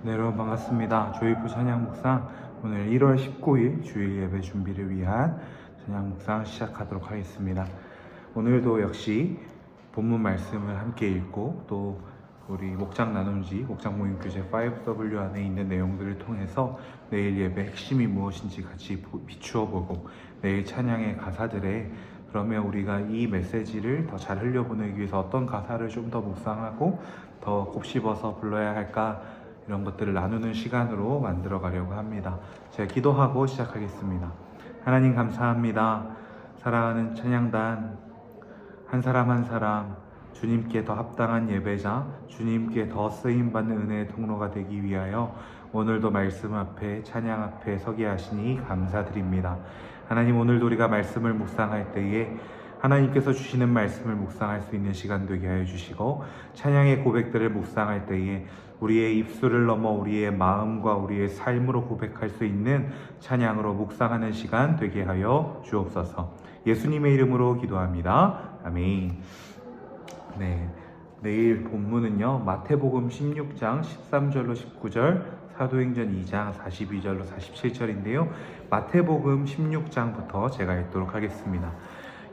네, 여러분 반갑습니다. 조이프 찬양 묵상 오늘 1월 19일 주일 예배 준비를 위한 찬양 묵상 시작하도록 하겠습니다. 오늘도 역시 본문 말씀을 함께 읽고 또 우리 목장 나눔지, 목장 모임 교재 5W 안에 있는 내용들을 통해서 내일 예배 핵심이 무엇인지 같이 비추어 보고 내일 찬양의 가사들에 그러면 우리가 이 메시지를 더 잘 흘려보내기 위해서 어떤 가사를 좀 더 묵상하고 더 곱씹어서 불러야 할까, 이런 것들을 나누는 시간으로 만들어 가려고 합니다. 제가 기도하고 시작하겠습니다. 하나님 감사합니다. 사랑하는 찬양단 한 사람 한 사람 주님께 더 합당한 예배자, 주님께 더 쓰임받는 은혜의 통로가 되기 위하여 오늘도 말씀 앞에 찬양 앞에 서게 하시니 감사드립니다. 하나님, 오늘도 우리가 말씀을 묵상할 때에 하나님께서 주시는 말씀을 묵상할 수 있는 시간 되게 하여 주시고, 찬양의 고백들을 묵상할 때에 우리의 입술을 넘어 우리의 마음과 우리의 삶으로 고백할 수 있는 찬양으로 묵상하는 시간 되게 하여 주옵소서. 예수님의 이름으로 기도합니다. 아멘. 네, 내일 본문은요, 마태복음 16장 13절로 19절, 사도행전 2장 42절로 47절인데요 마태복음 16장부터 제가 읽도록 하겠습니다.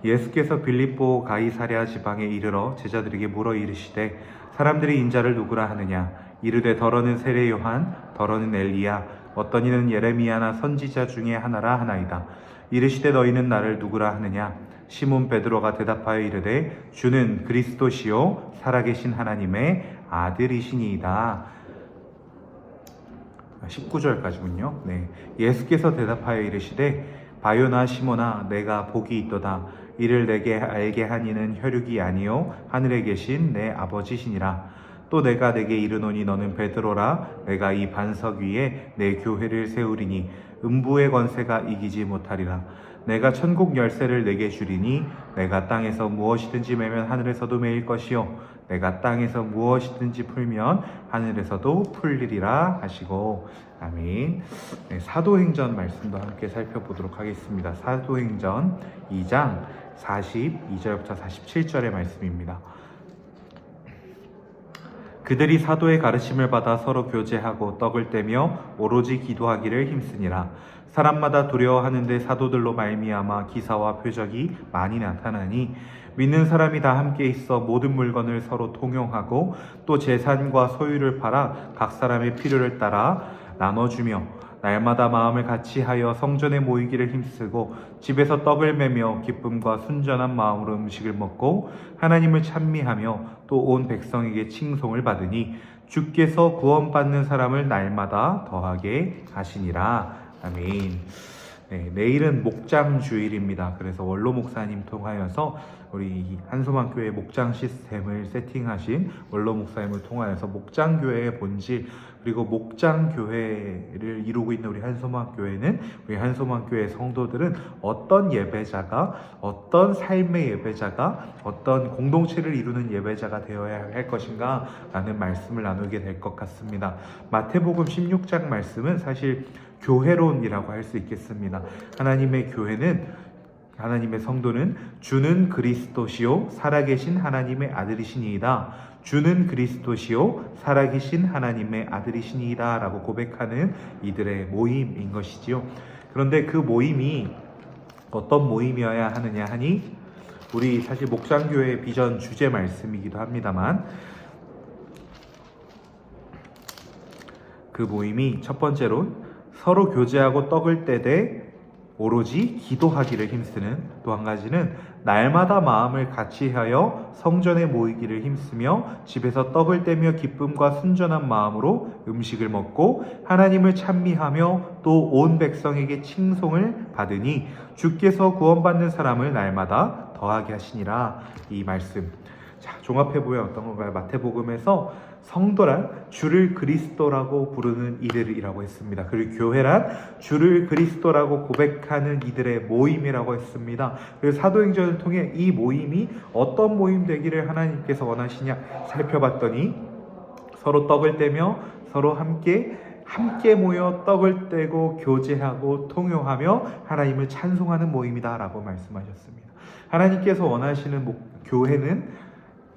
예수께서 빌립보 가이사랴 지방에 이르러 제자들에게 물어 이르시되, 사람들이 인자를 누구라 하느냐? 이르되 더러는 세례 요한, 더러는 엘리야, 어떤 이는 예레미야나 선지자 중에 하나라 하나이다. 이르시되 너희는 나를 누구라 하느냐? 시몬 베드로가 대답하여 이르되, 주는 그리스도시요 살아계신 하나님의 아들이시니이다. 19절까지군요. 네. 예수께서 대답하여 이르시되, 바요나 시몬아, 내가 복이 있도다. 이를 내게 알게 한 이는 혈육이 아니요 하늘에 계신 내 아버지시니라. 또 내가 내게 이르노니 너는 베드로라. 내가 이 반석 위에 내 교회를 세우리니 음부의 권세가 이기지 못하리라. 내가 천국 열쇠를 내게 주리니 내가 땅에서 무엇이든지 매면 하늘에서도 매일 것이요 내가 땅에서 무엇이든지 풀면 하늘에서도 풀리리라 하시고. 아멘. 네, 사도행전 말씀도 함께 살펴보도록 하겠습니다. 사도행전 2장 42절부터 47절의 말씀입니다. 그들이 사도의 가르침을 받아 서로 교제하고 떡을 떼며 오로지 기도하기를 힘쓰니라. 사람마다 두려워하는데 사도들로 말미암아 기사와 표적이 많이 나타나니, 믿는 사람이 다 함께 있어 모든 물건을 서로 통용하고 또 재산과 소유를 팔아 각 사람의 필요를 따라 나눠주며 날마다 마음을 같이하여 성전에 모이기를 힘쓰고 집에서 떡을 매며 기쁨과 순전한 마음으로 음식을 먹고 하나님을 찬미하며 또 온 백성에게 칭송을 받으니 주께서 구원받는 사람을 날마다 더하게 하시니라. 아멘. 네, 내일은 목장 주일입니다. 그래서 원로 목사님 통하여서 우리 한소망교회 목장 시스템을 세팅하신 원로 목사님을 통하여서 목장교회의 본질, 그리고 목장교회를 이루고 있는 우리 한소망교회는, 우리 한소망교회 성도들은 어떤 예배자가, 어떤 삶의 예배자가, 어떤 공동체를 이루는 예배자가 되어야 할 것인가 라는 말씀을 나누게 될 것 같습니다. 마태복음 16장 말씀은 사실 교회론이라고 할 수 있겠습니다. 하나님의 교회는, 하나님의 성도는 주는 그리스도시요 살아계신 하나님의 아들이시니이다. 주는 그리스도시요 살아계신 하나님의 아들이시니이다 라고 고백하는 이들의 모임인 것이지요. 그런데 그 모임이 어떤 모임이어야 하느냐 하니, 우리 사실 목장교회의 비전 주제 말씀이기도 합니다만, 그 모임이 첫 번째로 서로 교제하고 떡을 떼되 오로지 기도하기를 힘쓰는, 또 한 가지는 날마다 마음을 같이하여 성전에 모이기를 힘쓰며 집에서 떡을 떼며 기쁨과 순전한 마음으로 음식을 먹고 하나님을 찬미하며 또 온 백성에게 칭송을 받으니 주께서 구원받는 사람을 날마다 더하게 하시니라. 이 말씀, 자, 종합해보면 어떤 건가요? 마태복음에서 성도란 주를 그리스도라고 부르는 이들이라고 했습니다. 그리고 교회란 주를 그리스도라고 고백하는 이들의 모임이라고 했습니다. 그래서 사도행전을 통해 이 모임이 어떤 모임 되기를 하나님께서 원하시냐 살펴봤더니, 서로 떡을 떼며 서로 함께 모여 떡을 떼고 교제하고 통용하며 하나님을 찬송하는 모임이다 라고 말씀하셨습니다. 하나님께서 원하시는 교회는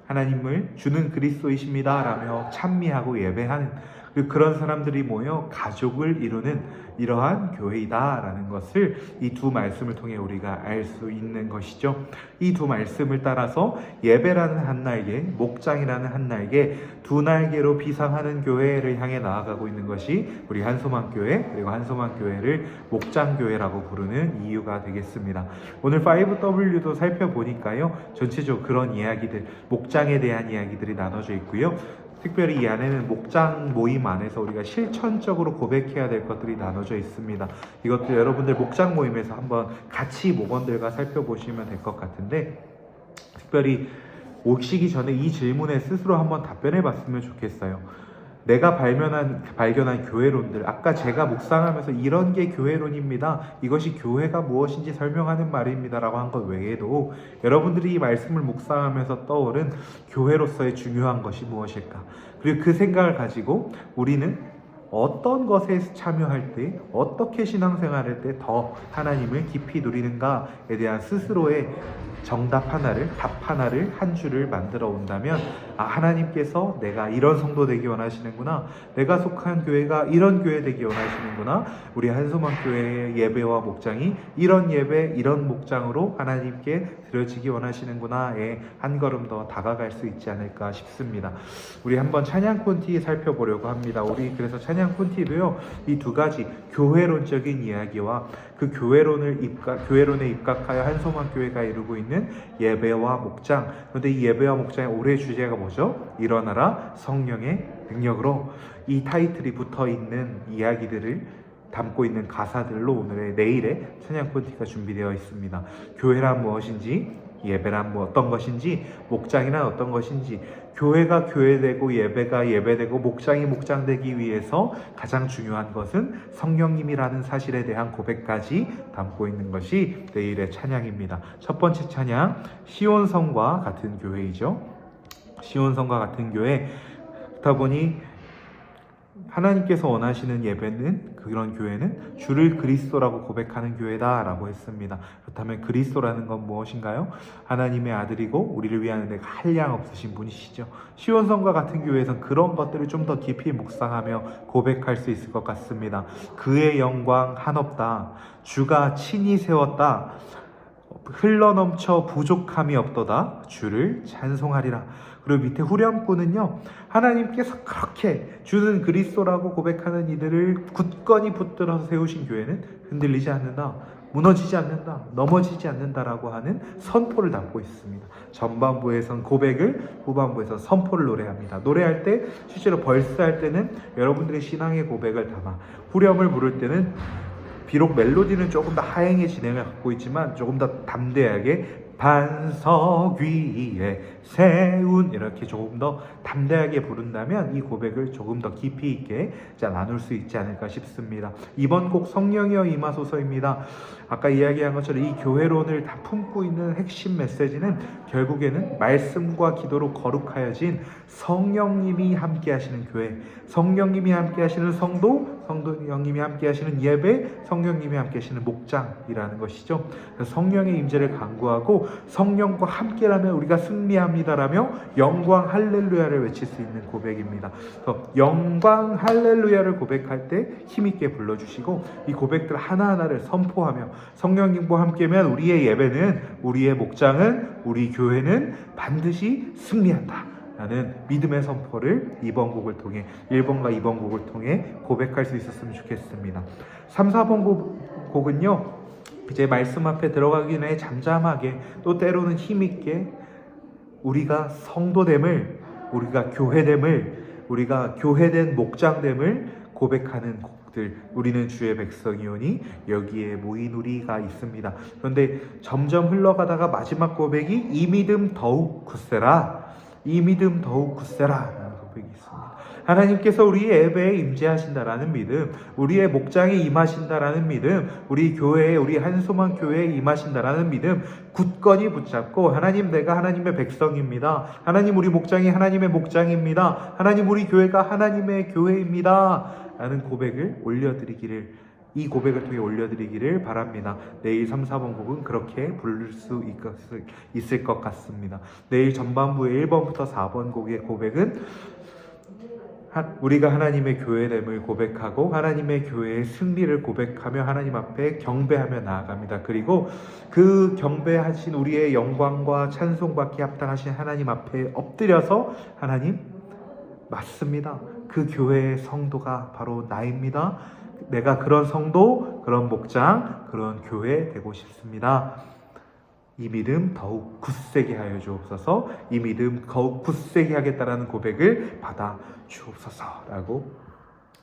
하나님을 주는 그리스도이십니다 라며 찬미하고 예배하는, 그리고 그런 사람들이 모여 가족을 이루는 이러한 교회이다라는 것을 이 두 말씀을 통해 우리가 알 수 있는 것이죠. 이 두 말씀을 따라서 예배라는 한 날개, 목장이라는 한 날개, 두 날개로 비상하는 교회를 향해 나아가고 있는 것이 우리 한소망교회, 그리고 한소망교회를 목장교회라고 부르는 이유가 되겠습니다. 오늘 5W도 살펴보니까요, 전체적으로 그런 이야기들, 목장에 대한 이야기들이 나눠져 있고요. 특별히 이 안에는 목장 모임 안에서 우리가 실천적으로 고백해야 될 것들이 나눠져 있습니다. 이것도 여러분들 목장 모임에서 한번 같이 목원들과 살펴보시면 될 것 같은데, 특별히 오시기 전에 이 질문에 스스로 한번 답변해 봤으면 좋겠어요. 내가 발견한 교회론들, 아까 제가 묵상하면서 이런 게 교회론입니다, 이것이 교회가 무엇인지 설명하는 말입니다 라고 한 것 외에도 여러분들이 이 말씀을 묵상하면서 떠오른 교회로서의 중요한 것이 무엇일까, 그리고 그 생각을 가지고 우리는 어떤 것에 참여할 때, 어떻게 신앙생활할 때 더 하나님을 깊이 누리는가에 대한 스스로의 정답 하나를, 답 하나를, 한 줄을 만들어 온다면, 하나님께서 내가 이런 성도 되기 원하시는구나, 내가 속한 교회가 이런 교회 되기 원하시는구나, 우리 한소망교회의 예배와 목장이 이런 예배, 이런 목장으로 하나님께 드려지기 원하시는구나에 한 걸음 더 다가갈 수 있지 않을까 싶습니다. 우리 한번 찬양 콘티 살펴보려고 합니다. 우리 그래서 찬양 콘티도요, 이 두 가지 교회론적인 이야기와 그 교회론에 입각하여 한소망교회가 이루고 있는 예배와 목장. 그런데 이 예배와 목장의 올해 주제가 뭐죠? 일어나라 성령의 능력으로. 이 타이틀이 붙어 있는 이야기들을 담고 있는 가사들로 내일의 찬양 콘티가 준비되어 있습니다. 교회란 무엇인지, 예배란 어떤 것인지, 목장이란 어떤 것인지, 교회가 교회되고 예배가 예배되고 목장이 목장되기 위해서 가장 중요한 것은 성령님이라는 사실에 대한 고백까지 담고 있는 것이 내일의 찬양입니다. 첫 번째 찬양, 시온성과 같은 교회이죠. 시온성과 같은 교회. 그렇다 보니 하나님께서 원하시는 예배는, 그런 교회는 주를 그리스도라고 고백하는 교회다라고 했습니다. 그렇다면 그리스도라는 건 무엇인가요? 하나님의 아들이고 우리를 위하는 데가 한량 없으신 분이시죠. 시온성과 같은 교회에서는 그런 것들을 좀 더 깊이 묵상하며 고백할 수 있을 것 같습니다. 그의 영광 한없다, 주가 친히 세웠다, 흘러넘쳐 부족함이 없도다, 주를 찬송하리라. 그리고 밑에 후렴구는요, 하나님께서 그렇게 주는 그리스도라고 고백하는 이들을 굳건히 붙들어서 세우신 교회는 흔들리지 않는다, 무너지지 않는다, 넘어지지 않는다라고 하는 선포를 담고 있습니다. 전반부에선 고백을, 후반부에선 선포를 노래합니다. 노래할 때, 실제로 벌스할 때는 여러분들의 신앙의 고백을 담아, 후렴을 부를 때는 비록 멜로디는 조금 더 하행의 진행을 갖고 있지만 조금 더 담대하게 반석 위에 세운, 이렇게 조금 더 담대하게 부른다면 이 고백을 조금 더 깊이 있게 나눌 수 있지 않을까 싶습니다. 이번 곡 성령이여 임하소서입니다. 아까 이야기한 것처럼 이 교회론을 다 품고 있는 핵심 메시지는 결국에는 말씀과 기도로 거룩하여진 성령님이 함께 하시는 교회, 성령님이 함께 하시는 성령님이 함께 하시는 예배, 성령님이 함께 하시는 목장이라는 것이죠. 성령의 임재를 간구하고 성령과 함께라면 우리가 승리합니다라며 영광 할렐루야를 외칠 수 있는 고백입니다. 그래서 영광 할렐루야를 고백할 때 힘있게 불러주시고, 이 고백들 하나하나를 선포하며 성령님과 함께면 우리의 예배는, 우리의 목장은, 우리 교회는 반드시 승리한다 라는 믿음의 선포를 이번 곡을 통해, 1번과 2번 곡을 통해 고백할 수 있었으면 좋겠습니다. 3, 4번 곡은요, 이제 말씀 앞에 들어가기 전에 잠잠하게, 또 때로는 힘있게 우리가 성도됨을, 우리가 교회됨을, 우리가 교회된 목장됨을 고백하는 곡들, 우리는 주의 백성이오니 여기에 모인 우리가 있습니다. 그런데 점점 흘러가다가 마지막 고백이 이 믿음 더욱 굳세라, 이 믿음 더욱 굳세라 라는 고백이 있습니다. 하나님께서 우리의 예배에 임재하신다라는 믿음, 우리의 목장에 임하신다라는 믿음, 우리 교회에, 우리 한소망 교회에 임하신다라는 믿음 굳건히 붙잡고, 하나님, 내가 하나님의 백성입니다, 하나님, 우리 목장이 하나님의 목장입니다, 하나님, 우리 교회가 하나님의 교회입니다 라는 고백을 올려드리기를, 이 고백을 통해 올려드리기를 바랍니다. 내일 3, 4번 곡은 그렇게 부를 수 있을 것 같습니다. 내일 전반부의 1번부터 4번 곡의 고백은 우리가 하나님의 교회됨을 고백하고 하나님의 교회의 승리를 고백하며 하나님 앞에 경배하며 나아갑니다. 그리고 그 경배하신 우리의 영광과 찬송받기 합당하신 하나님 앞에 엎드려서 하나님, 맞습니다. 그 교회의 성도가 바로 나입니다. 내가 그런 성도, 그런 목장, 그런 교회 되고 싶습니다. 이 믿음 더욱 굳세게 하여 주옵소서. 이 믿음 더욱 굳세게 하겠다라는 고백을 받아 주옵소서라고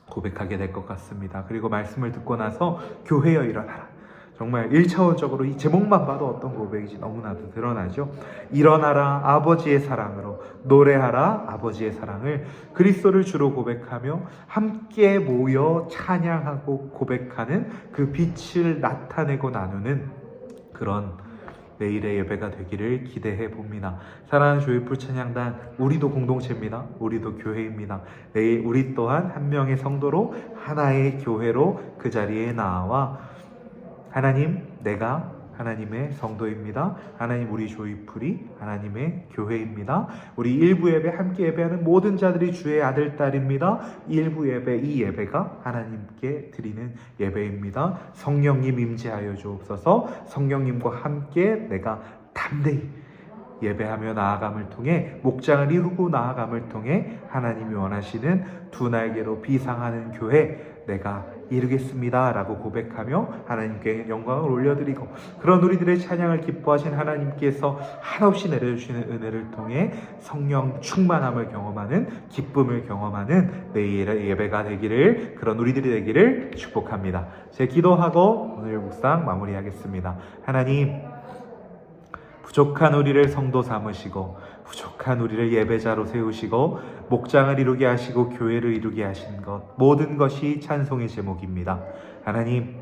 고백하게 될 것 같습니다. 그리고 말씀을 듣고 나서 교회여 일어나라. 정말 1차원적으로 이 제목만 봐도 어떤 고백인지 너무나도 드러나죠. 일어나라 아버지의 사랑으로, 노래하라 아버지의 사랑을, 그리스도를 주로 고백하며 함께 모여 찬양하고 고백하는 그 빛을 나타내고 나누는 그런 내일의 예배가 되기를 기대해 봅니다. 사랑하는 조이풀 찬양단, 우리도 공동체입니다. 우리도 교회입니다. 내일 우리 또한 한 명의 성도로 하나의 교회로 그 자리에 나와 하나님, 내가 하나님의 성도입니다. 하나님, 우리 조이풀이 하나님의 교회입니다. 우리 일부 예배 함께 예배하는 모든 자들이 주의 아들, 딸입니다. 일부 예배, 이 예배가 하나님께 드리는 예배입니다. 성령님 임재하여 주옵소서. 성령님과 함께 내가 담대히 예배하며 나아감을 통해, 목장을 이루고 나아감을 통해 하나님이 원하시는 두 날개로 비상하는 교회 내가 이루겠습니다 라고 고백하며 하나님께 영광을 올려드리고, 그런 우리들의 찬양을 기뻐하신 하나님께서 한없이 내려주시는 은혜를 통해 성령 충만함을 경험하는, 기쁨을 경험하는 내일의 예배가 되기를, 그런 우리들이 되기를 축복합니다. 제 기도하고 오늘 묵상 마무리하겠습니다. 하나님, 부족한 우리를 성도 삼으시고 부족한 우리를 예배자로 세우시고 목장을 이루게 하시고 교회를 이루게 하신 것, 모든 것이 찬송의 제목입니다. 하나님,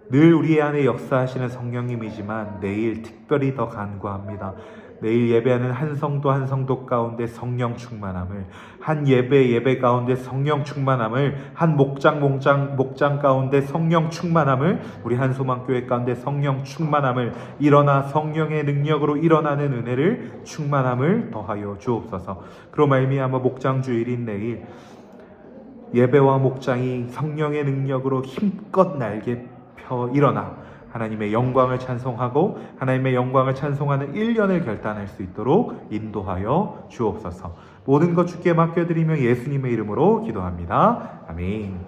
늘 우리 안에 역사하시는 성령님이지만 내일 특별히 더 간구합니다. 내일 예배하는 한 성도 가운데 성령 충만함을, 한 예배 가운데 성령 충만함을, 한 목장 가운데 성령 충만함을, 우리 한소망교회 가운데 성령 충만함을, 일어나 성령의 능력으로 일어나는 은혜를, 충만함을 더하여 주옵소서. 그로 말미암아 목장 주일인 내일 예배와 목장이 성령의 능력으로 힘껏 날개 펴 일어나 하나님의 영광을 찬송하고 하나님의 영광을 찬송하는 1년을 결단할 수 있도록 인도하여 주옵소서. 모든 것 주께 맡겨드리며 예수님의 이름으로 기도합니다. 아멘.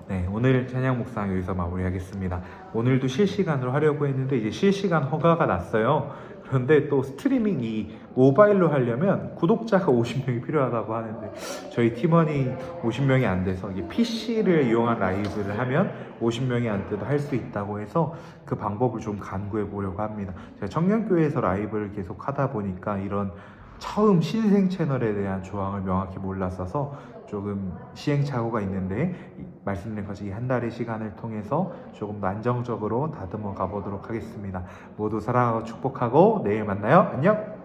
네, 오늘 찬양 묵상 여기서 마무리하겠습니다. 오늘도 실시간으로 하려고 했는데 이제 실시간 허가가 났어요. 그런데 또 스트리밍 이 모바일로 하려면 구독자가 50명이 필요하다고 하는데 저희 팀원이 50명이 안 돼서 이게 PC를 이용한 라이브를 하면 50명이 안 돼도 할 수 있다고 해서 그 방법을 좀 간구해 보려고 합니다. 제가 청년교회에서 라이브를 계속 하다 보니까 이런 처음 신생 채널에 대한 조항을 명확히 몰랐어서 조금 시행착오가 있는데, 말씀드린 것이 한 달의 시간을 통해서 조금 더 안정적으로 다듬어 가보도록 하겠습니다. 모두 사랑하고 축복하고 내일 만나요. 안녕.